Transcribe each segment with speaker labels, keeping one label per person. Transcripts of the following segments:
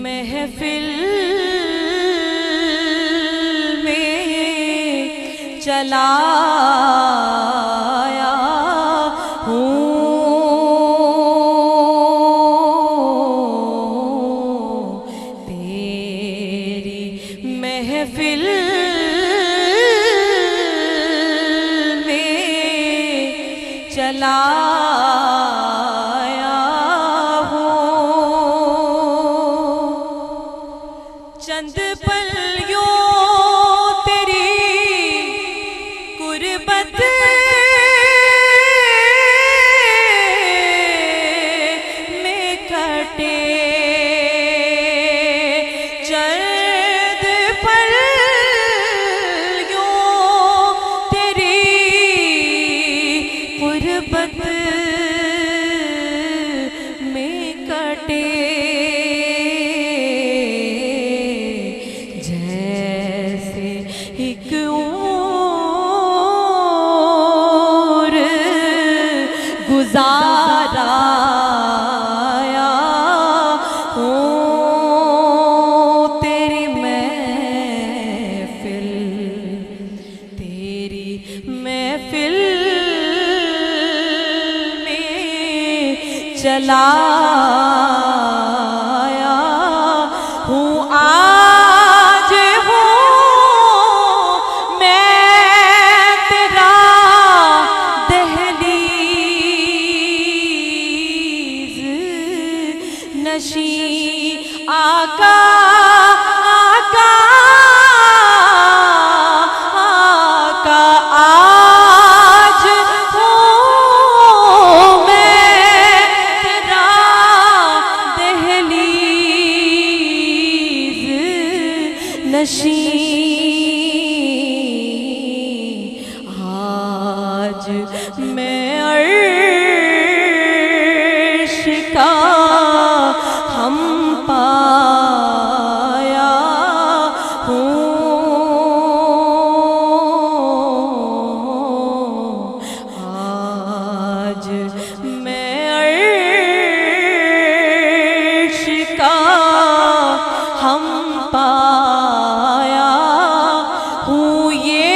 Speaker 1: महफिल में चलाया हूँ, तेरी महफिल में चलाया चंद पलियों तेरी गुरबत में कटे, चंद पलियों तेरी गुरबत में कटे, गुजाराया हूँ तेरी महफिल में चलाया हूँ। आज हूँ मैं तेरा नशी आका आका आका, आज हूँ मैं तेरा दहलीज नशी, आज मैं अर्श का हम पाया हूँ, आज मैं अर्श का हम पाया हूँ। ये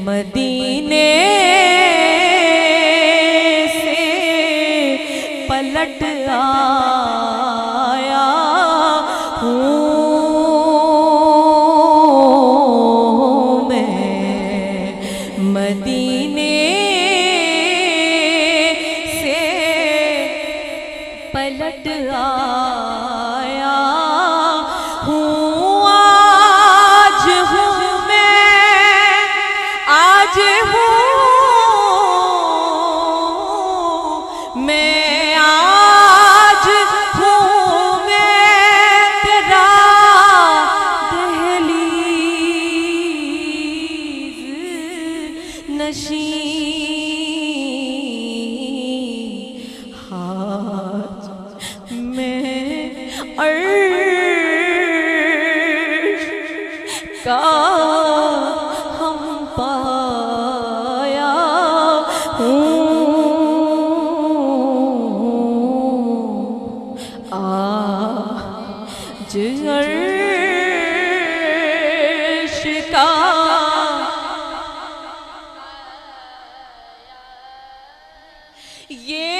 Speaker 1: मदीने से पलट आया हूँ, मैं मदीने से पलट आया हूँ। आज हूँ मैं, आज हूँ मैं तेरा दहलीज नशी, आज मैं अर्श का हम पाया हूँ, आज अर्श का ये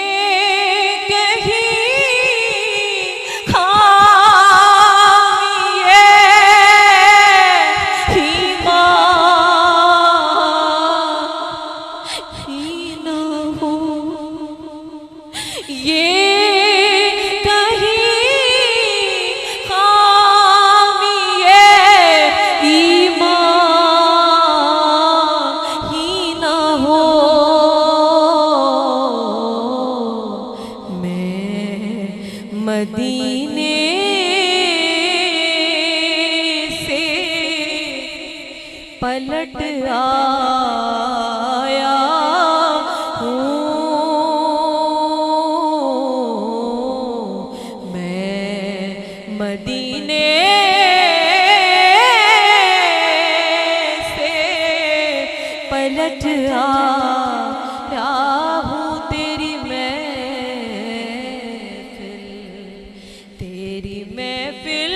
Speaker 1: खामी ये हीमा पलट आया हूँ। मैं मदीने से पलट आया हूँ। तेरी महफिल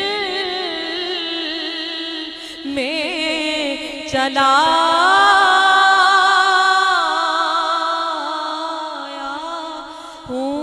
Speaker 1: में चला आया हूँ।